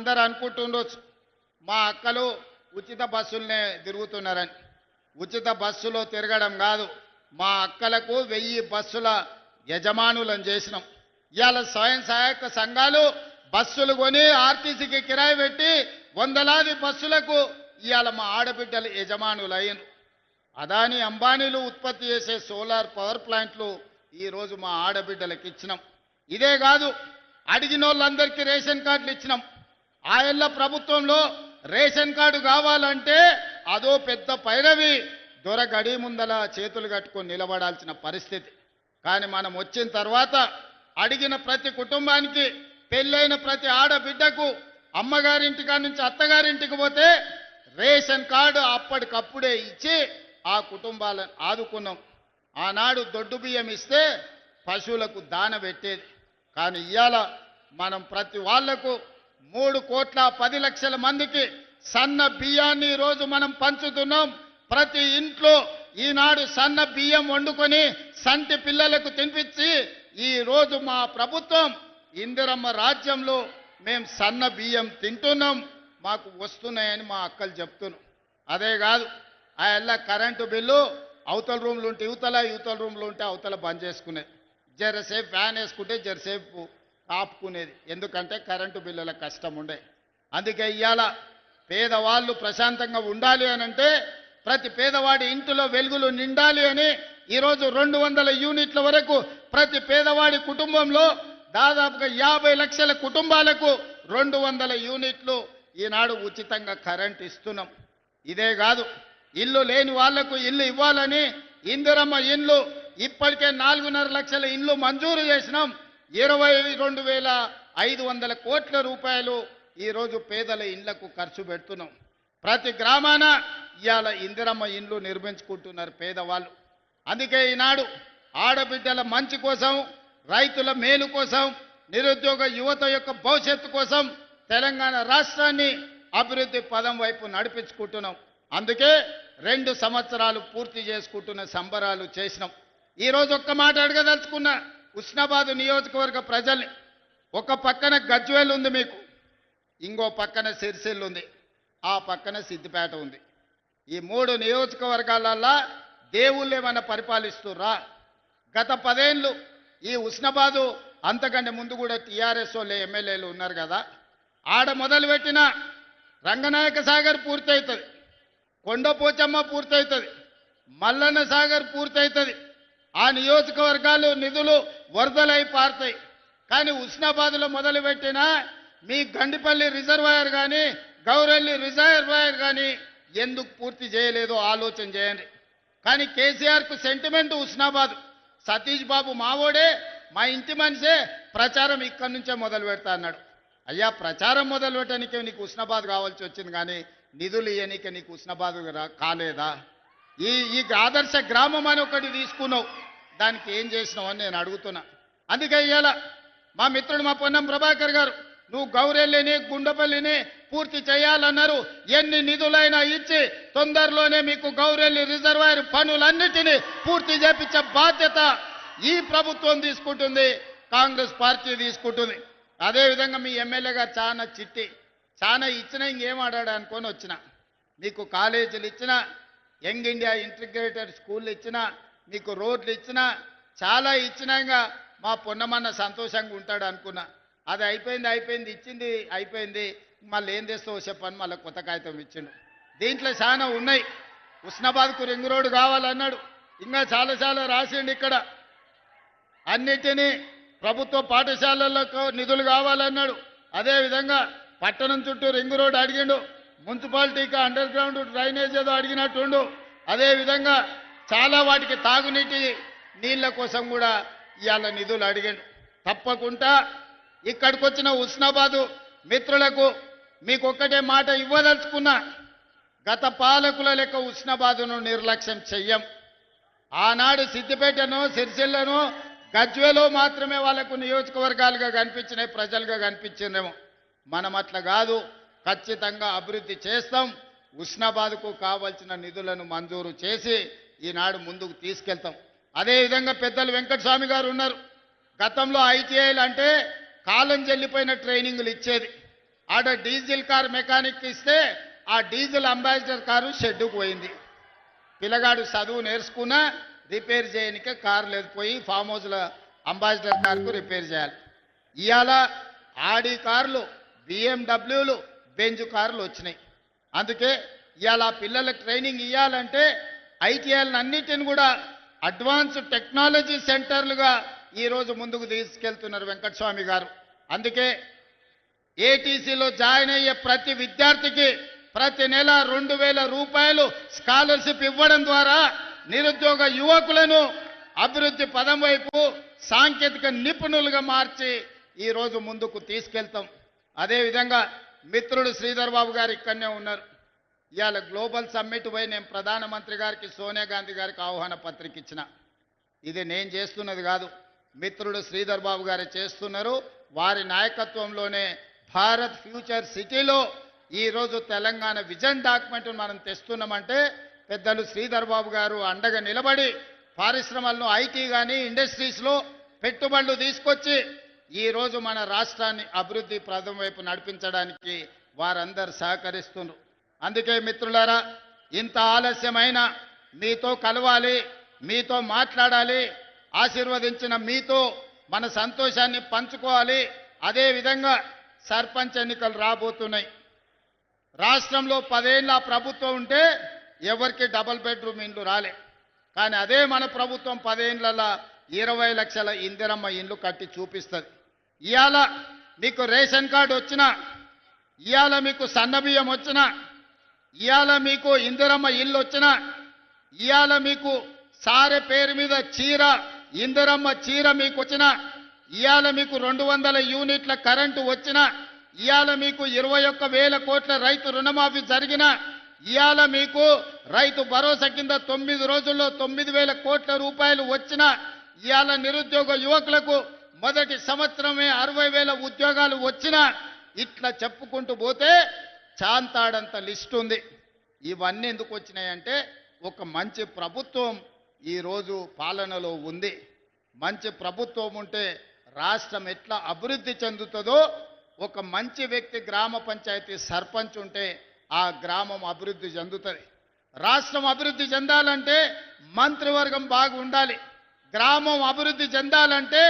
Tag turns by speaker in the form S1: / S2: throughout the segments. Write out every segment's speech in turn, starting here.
S1: అందరూ అనుకుంటుండొచ్చు మా అక్కలు ఉచిత బస్సులనే తిరుగుతున్నారని. ఉచిత బస్సులో తిరగడం కాదు, మా అక్కలకు 1000 బస్సుల యజమానులను చేసినాం. ఇవాళ స్వయం సహాయక సంఘాలు బస్సులు కొని ఆర్టీసీకి కిరాయి పెట్టి వందలాది బస్సులకు ఇవాళ మా ఆడబిడ్డలు యజమానులు అయ్యారు. అదాని అంబానీలు ఉత్పత్తి చేసే సోలార్ పవర్ ప్లాంట్లు ఈరోజు మా ఆడబిడ్డలకు ఇచ్చినాం. ఇదే కాదు, అడిగిన వాళ్ళందరికీ రేషన్ కార్డులు ఇచ్చినాం. ఆయల్ల ప్రభుత్వంలో రేషన్ కార్డు కావాలంటే అదో పెద్ద పైరవి, దొర గడి ముందల చేతులు కట్టుకొని నిలబడాల్సిన పరిస్థితి. కానీ మనం వచ్చిన తర్వాత అడిగిన ప్రతి కుటుంబానికి, పెళ్ళైన ప్రతి ఆడబిడ్డకు అమ్మగారింటికా నుంచి అత్తగారింటికి పోతే రేషన్ కార్డు అప్పటికప్పుడే ఇచ్చి ఆ కుటుంబాలను ఆదుకున్నాం. ఆనాడు దొడ్డు బియ్యం ఇస్తే పశువులకు దాన పెట్టేది. కానీ ఇవాళ మనం ప్రతి వాళ్లకు 3,10,00,000 మందికి సన్న బియ్యాన్ని ఈరోజు మనం పంచుతున్నాం. ప్రతి ఇంట్లో ఈనాడు సన్న బియ్యం వండుకొని సంటి పిల్లలకు తినిపించి ఈరోజు మా ప్రభుత్వం ఇందిరమ్మ రాజ్యంలో మేము సన్న బియ్యం తింటున్నాం, మాకు వస్తున్నాయని మా అక్కలు చెప్తున్నాం. అదే కాదు, ఆ ఎల్ల కరెంటు బిల్లు అవతల రూమ్లు ఉంటే యువతల రూమ్లు ఉంటే అవతల బంద్ చేసుకునేది. జరసేపు ఫ్యాన్ వేసుకుంటే జరసేపు ఆపుకునేది. ఎందుకంటే కరెంటు బిల్లుల కష్టం ఉండే. అందుకే ఇవాళ పేదవాళ్ళు ప్రశాంతంగా ఉండాలి అనంటే ప్రతి పేదవాడి ఇంటిలో వెలుగులు నిండాలి అని ఈరోజు 200 యూనిట్ల వరకు ప్రతి పేదవాడి కుటుంబంలో దాదాపుగా 50 లక్షల కుటుంబాలకు 200 యూనిట్లు ఈనాడు ఉచితంగా కరెంట్ ఇస్తున్నాం. ఇదే కాదు, ఇల్లు లేని వాళ్లకు ఇల్లు ఇవ్వాలని ఇందిరమ్మ ఇండ్లు ఇప్పటికే 4.5 లక్షల ఇండ్లు మంజూరు చేసినాం. 22,500 కోట్ల రూపాయలు ఈరోజు పేదల ఇండ్లకు ఖర్చు పెడుతున్నాం. ప్రతి గ్రామాన ఇవాళ ఇందిరమ్మ ఇండ్లు నిర్మించుకుంటున్నారు పేదవాళ్ళు. అందుకే ఈనాడు ఆడబిడ్డల మంచి కోసం, రైతుల మేలు కోసం, నిరుద్యోగ యువత యొక్క భవిష్యత్తు కోసం తెలంగాణ రాష్ట్రాన్ని అభివృద్ధి పదం వైపు నడిపించుకుంటున్నాం. అందుకే 2 సంవత్సరాలు పూర్తి చేసుకుంటున్న సంబరాలు చేసినాం. ఈరోజు ఒక్క మాట అడగదలుచుకున్నా హుస్నాబాద్ నియోజకవర్గ ప్రజల్ని. ఒక పక్కన గజ్వేల్ ఉంది మీకు, ఇంకో పక్కన సిరిసిల్ల ఉంది, ఆ పక్కన సిద్దిపేట ఉంది. ఈ 3 నియోజకవర్గాలల్లో దేవుళ్ళు ఏమన్నా పరిపాలిస్తుర్రా? గత 10 ఏళ్ళు ఈ హుస్నాబాదు, అంతకంటే ముందు కూడా టీఆర్ఎస్ వాళ్ళు ఎమ్మెల్యేలు ఉన్నారు కదా, ఆడ మొదలుపెట్టిన రంగనాయక సాగర్ పూర్తవుతుంది, కొండపోచమ్మ పూర్తవుతుంది, మల్లన్న సాగర్ పూర్తవుతుంది. ఆ నియోజకవర్గాలు నిధులు వరదలై పారుతాయి. కానీ హుస్నాబాద్లో మొదలుపెట్టిన మీ గండిపల్లి రిజర్వాయర్ కానీ గౌరెల్లి రిజర్వాయర్ కానీ ఎందుకు పూర్తి చేయలేదో ఆలోచన చేయండి. కానీ కేసీఆర్కు సెంటిమెంట్ హుస్నాబాద్. సతీష్ బాబు మావోడే, మా ఇంటి మనిషే, ప్రచారం ఇక్కడి నుంచే మొదలు పెడతా అన్నాడు. అయ్యా, ప్రచారం మొదలు పెట్టడానికి నీకు హుస్నాబాద్ కావాల్సి వచ్చింది, కానీ నిధులు ఇవ్వనీకి నీకు హుస్నాబాద్ కాలేదా? ఈ ఆదర్శ గ్రామం అని ఒకటి తీసుకున్నావు, దానికి ఏం చేసినావు అని నేను అడుగుతున్నా. అందుకే ఇవాళ మా మిత్రుడు మా పొన్నం ప్రభాకర్ గారు, నువ్వు గౌరెల్లిని గుండపల్లిని పూర్తి చేయాలన్నారు. ఎన్ని నిధులైనా ఇచ్చి తొందరలోనే మీకు గౌరెల్లి రిజర్వాయర్ పనులన్నిటినీ పూర్తి చేపించే బాధ్యత ఈ ప్రభుత్వం తీసుకుంటుంది, కాంగ్రెస్ పార్టీ తీసుకుంటుంది. అదేవిధంగా మీ ఎమ్మెల్యేగా చాలా ఇచ్చినా ఇంకేం ఆడాడు అనుకొని వచ్చిన. మీకు కాలేజీలు ఇచ్చినా, యంగ్ ఇండియా ఇంటిగ్రేటెడ్ స్కూళ్ళు ఇచ్చినా, మీకు రోడ్లు ఇచ్చినా, చాలా ఇచ్చినాక మా పొన్నమన్న సంతోషంగా ఉంటాడు అనుకున్నా. అది అయిపోయింది ఇచ్చింది అయిపోయింది, మళ్ళీ ఏం తెస్తావో చెప్పని మళ్ళీ కొత్త కాగితం ఇచ్చిండు. దీంట్లో చాలా ఉన్నాయి. హుస్నాబాద్కు రింగ్ రోడ్డు కావాలన్నాడు, ఇంకా చాలా రాసిండు. ఇక్కడ అన్నిటినీ ప్రభుత్వ పాఠశాలలకు నిధులు కావాలన్నాడు. అదేవిధంగా పట్టణం చుట్టూ రింగ్ రోడ్డు అడిగిండు, మున్సిపాలిటీకి అండర్ గ్రౌండ్ డ్రైనేజ్ ఏదో అడిగినట్టుండు. అదేవిధంగా చాలా వాటికి తాగునీటి నీళ్ల కోసం కూడా ఇవాళ నిధులు అడిగిండు. తప్పకుండా ఇక్కడికి వచ్చిన హుస్నాబాదు మిత్రులకు మీకు ఒక్కటే మాట ఇవ్వదలుచుకున్నా, గత పాలకుల లెక్క హుస్నాబాదును నిర్లక్ష్యం చెయ్యం. ఆనాడు సిద్దిపేటను, సిరిసిల్లను, గజ్వేలో మాత్రమే వాళ్లకు నియోజకవర్గాలుగా కనిపించినాయి, ప్రజలుగా కనిపించిందేమో. మనం అట్లా కాదు, ఖచ్చితంగా అభివృద్ధి చేస్తాం. హుస్నాబాద్కు కావాల్సిన నిధులను మంజూరు చేసి ఈనాడు ముందుకు తీసుకెళ్తాం. అదేవిధంగా పెద్దలు వెంకటస్వామి గారు ఉన్నారు. గతంలో ఐటీఐలు అంటే కాలం చెల్లిపోయిన ట్రైనింగులు ఇచ్చేది. ఆడ డీజిల్ కార్ మెకానిక్ ఇస్తే ఆ డీజిల్ అంబాసిడర్ కారు షెడ్డుకు పోయింది. పిల్లగాడు చదువు నేర్చుకున్నా రిపేర్ చేయనికే కారు లేదు, పోయి ఫామ్ హౌస్ల అంబాసిడర్ కార్కు రిపేర్ చేయాలి. ఇవాళ ఆడి కార్లు, బిఎండబ్ల్యూలు, బెంజ్ కార్లు వచ్చినాయి. అందుకే ఇవాళ పిల్లలకు ట్రైనింగ్ ఇవ్వాలంటే ఐటీఐలను అన్నిటిని కూడా అడ్వాన్స్ టెక్నాలజీ సెంటర్లుగా ఈరోజు ముందుకు తీసుకెళ్తున్నారు వెంకటస్వామి గారు. అందుకే ఏటీసీలో జాయిన్ అయ్యే ప్రతి విద్యార్థికి ప్రతి నెల 2,000 రూపాయలు స్కాలర్షిప్ ఇవ్వడం ద్వారా నిరుద్యోగ యువకులను అభివృద్ధి పదం వైపు సాంకేతిక నిపుణులుగా మార్చి ఈరోజు ముందుకు తీసుకెళ్తాం. అదేవిధంగా మిత్రుడు శ్రీధర్ బాబు గారు ఇక్కడనే ఉన్నారు. ఇవాళ గ్లోబల్ సమ్మిట్ పోయి నేను ప్రధానమంత్రి గారికి, సోనియా గాంధీ గారికి ఆహ్వాన పత్రిక ఇచ్చిన. ఇది నేను చేస్తున్నది కాదు, మిత్రుడు శ్రీధర్ బాబు గారు చేస్తున్నారు. వారి నాయకత్వంలోనే భారత్ ఫ్యూచర్ సిటీలో ఈరోజు తెలంగాణ విజన్ డాక్యుమెంట్ మనం తెస్తున్నామంటే పెద్దలు శ్రీధర్ బాబు గారు అండగా నిలబడి పరిశ్రమలను, ఐటీ కానీ ఇండస్ట్రీస్లో పెట్టుబడులు తీసుకొచ్చి ఈరోజు మన రాష్ట్రాన్ని అభివృద్ధి ప్రదం వైపు నడిపించడానికి వారందరూ సహకరిస్తున్నారు. అందుకే మిత్రులారా, ఇంత ఆలస్యమైన మీతో కలవాలి, మీతో మాట్లాడాలి, ఆశీర్వదించిన మీతో మన సంతోషాన్ని పంచుకోవాలి. అదేవిధంగా సర్పంచ్ ఎన్నికలు రాబోతున్నాయి. రాష్ట్రంలో 10 ఏళ్ళ ప్రభుత్వం ఉంటే ఎవరికి డబుల్ బెడ్రూమ్ ఇండ్లు రాలే. కానీ అదే మన ప్రభుత్వం 10 ఏళ్ళలో 20 లక్షల ఇందిరమ్మ ఇండ్లు కట్టి చూపిస్తుంది. ఇవాళ మీకు రేషన్ కార్డు వచ్చినా, ఇవాళ మీకు సన్నబియ్యం వచ్చినా, ఇవాళ మీకు ఇందిరమ్మ ఇల్లు వచ్చినా, ఇవాళ మీకు సారె పేరు మీద చీర, ఇందిరమ్మ చీర మీకు వచ్చినా, ఇవాళ మీకు 200 యూనిట్ల కరెంటు వచ్చినా, ఇవాళ మీకు 21,000 కోట్ల రైతు రుణమాఫీ జరిగినా, ఇవాళ మీకు రైతు భరోసా కింద 9 రోజుల్లో 9,000 కోట్ల రూపాయలు వచ్చినా, ఇవాళ నిరుద్యోగ యువకులకు మొదటి సంవత్సరమే 60,000 ఉద్యోగాలు వచ్చినా, ఇట్లా చెప్పుకుంటూ పోతే చాంతాడంత లిస్ట్ ఉంది. ఇవన్నీ ఎందుకు వచ్చినాయంటే ఒక మంచి ప్రభుత్వం ఈరోజు పాలనలో ఉంది. మంచి ప్రభుత్వం ఉంటే రాష్ట్రం ఎట్లా అభివృద్ధి చెందుతుందో, ఒక మంచి వ్యక్తి గ్రామ పంచాయతీ సర్పంచ్ ఉంటే ఆ గ్రామం అభివృద్ధి చెందుతుంది. రాష్ట్రం అభివృద్ధి చెందాలంటే మంత్రివర్గం బాగా ఉండాలి. గ్రామం అభివృద్ధి చెందాలంటే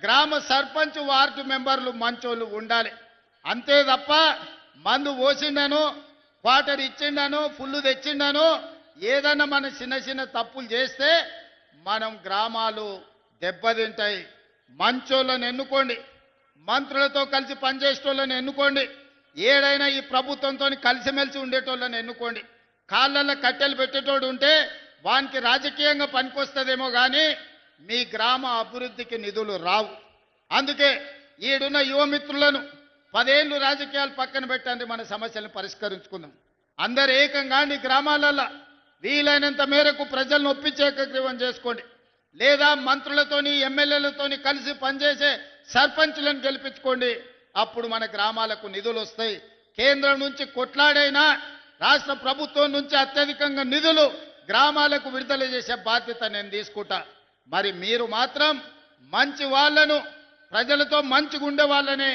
S1: గ్రామ సర్పంచ్, వార్డు మెంబర్లు మంచోళ్ళు ఉండాలి. అంతే తప్ప మందు పోసిండను, క్వార్టర్ ఇచ్చిండను, ఫుల్లు తెచ్చిండను, ఏదన్నా మనం చిన్న చిన్న తప్పులు చేస్తే మనం గ్రామాలు దెబ్బతింటాయి. మంచోళ్ళని ఎన్నుకోండి, మంత్రులతో కలిసి పనిచేసేటోళ్ళని ఎన్నుకోండి, ఏడైనా ఈ ప్రభుత్వంతో కలిసిమెలిసి ఉండేటోళ్ళని ఎన్నుకోండి. కాళ్ళల్లో కట్టెలు పెట్టేటోడు ఉంటే వానికి రాజకీయంగా పనికొస్తుందేమో కానీ మీ గ్రామ అభివృద్ధికి నిధులు రావు. అందుకే ఈడున్న యువమిత్రులను 10 ఏళ్ళు రాజకీయాలు పక్కన పెట్టండి, మన సమస్యలను పరిష్కరించుకుందాం. అందరు ఏకంగా నీ గ్రామాలలో వీలైనంత మేరకు ప్రజలను ఒప్పించే ఏకగ్రీవం చేసుకోండి. లేదా మంత్రులతోని, ఎమ్మెల్యేలతోని కలిసి పనిచేసే సర్పంచులను గెలిపించుకోండి. అప్పుడు మన గ్రామాలకు నిధులు వస్తాయి. కేంద్రం నుంచి కొట్లాడైనా రాష్ట్ర ప్రభుత్వం నుంచి అత్యధికంగా నిధులు గ్రామాలకు విడుదల చేసే బాధ్యత నేను తీసుకుంటా. మరి మీరు మాత్రం మంచి వాళ్ళను, ప్రజలతో మంచిగా ఉండే వాళ్ళనే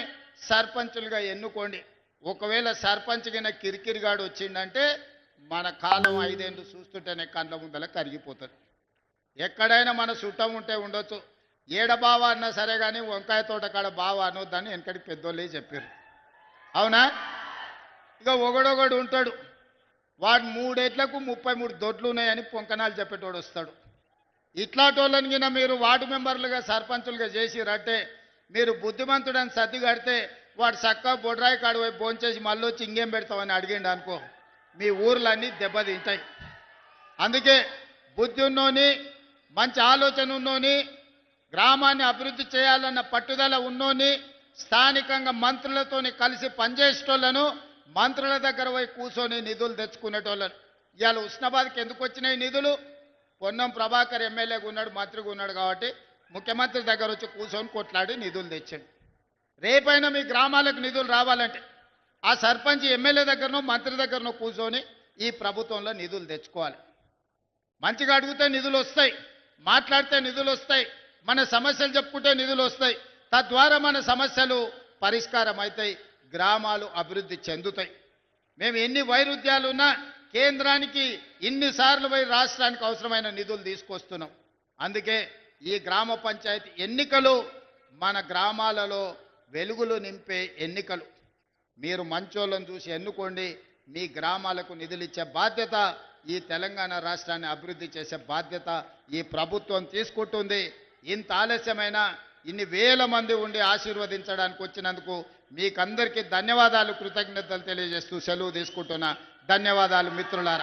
S1: సర్పంచులుగా ఎన్నుకోండి. ఒకవేళ సర్పంచ్ కింద కిరికిరిగాడు వచ్చిందంటే మన కాలం 5 ఏళ్ళు చూస్తుంటేనే కళ్ళ ముందల కరిగిపోతుంది. ఎక్కడైనా మన చుట్టం ఉంటే ఉండొచ్చు, ఏడ బావ అన్నా సరే కానీ వంకాయ తోట కాడ బావ అనొద్దని వెనకడికి పెద్దోళ్ళే చెప్పారు. అవునా? ఇక ఒకడొకడు ఉంటాడు, వాడు 3 ఏళ్లకు 33 దొడ్లు ఉన్నాయని పొంకనాలు చెప్పేటోడు వస్తాడు. ఇట్లాంటోళ్ళని కింద మీరు వార్డు మెంబర్లుగా, సర్పంచులుగా చేసిరంటే మీరు బుద్ధిమంతుడని సర్ది కడితే వాడు చక్కగా బొడ్రాయి కాడు వైపు భోంచేసి మళ్ళీ వచ్చి ఇంకేం పెడతామని అడిగిండు అనుకో, మీ ఊర్లన్నీ దెబ్బతింటాయి. అందుకే బుద్ధి ఉన్నోని, మంచి ఆలోచన ఉన్నోని, గ్రామాన్ని అభివృద్ధి చేయాలన్న పట్టుదల ఉన్నోని, స్థానికంగా మంత్రులతోని కలిసి పనిచేసేటోళ్లను, మంత్రుల దగ్గర పోయి కూర్చొని నిధులు తెచ్చుకునేటోళ్ళను. ఇవాళ ఉస్నాబాద్కి ఎందుకు వచ్చినాయి నిధులు? పొన్నం ప్రభాకర్ ఎమ్మెల్యేగా ఉన్నాడు, మంత్రిగా ఉన్నాడు కాబట్టి ముఖ్యమంత్రి దగ్గర వచ్చి కూర్చొని కొట్లాడి నిధులు తెచ్చాడు. రేపైనా మీ గ్రామాలకు నిధులు రావాలంటే ఆ సర్పంచ్ ఎమ్మెల్యే దగ్గరనో మంత్రి దగ్గరనో కూర్చొని ఈ ప్రభుత్వంలో నిధులు తెచ్చుకోవాలి. మంచిగా అడిగితే నిధులు వస్తాయి, మాట్లాడితే నిధులు వస్తాయి, మన సమస్యలు చెప్పుకుంటే నిధులు వస్తాయి. తద్వారా మన సమస్యలు పరిష్కారం అవుతాయి, గ్రామాలు అభివృద్ధి చెందుతాయి. మేము ఎన్ని వైరుధ్యాలున్నా కేంద్రానికి ఇన్నిసార్లు పోయి రాష్ట్రానికి అవసరమైన నిధులు తీసుకొస్తున్నాం. అందుకే ఈ గ్రామ పంచాయతీ ఎన్నికలు మన గ్రామాలలో వెలుగులు నింపే ఎన్నికలు. మీరు మంచోళ్ళను చూసి ఎన్నుకోండి. మీ గ్రామాలకు నిధులు ఇచ్చే బాధ్యత, ఈ తెలంగాణ రాష్ట్రాన్ని అభివృద్ధి చేసే బాధ్యత ఈ ప్రభుత్వం తీసుకుంటుంది. ఇంత ఆలస్యమైన ఇన్ని వేల మంది ఉండి ఆశీర్వదించడానికి వచ్చినందుకు మీకందరికీ ధన్యవాదాలు, కృతజ్ఞతలు తెలియజేస్తూ సెలవు తీసుకుంటున్నా. ధన్యవాదాలు మిత్రులారా.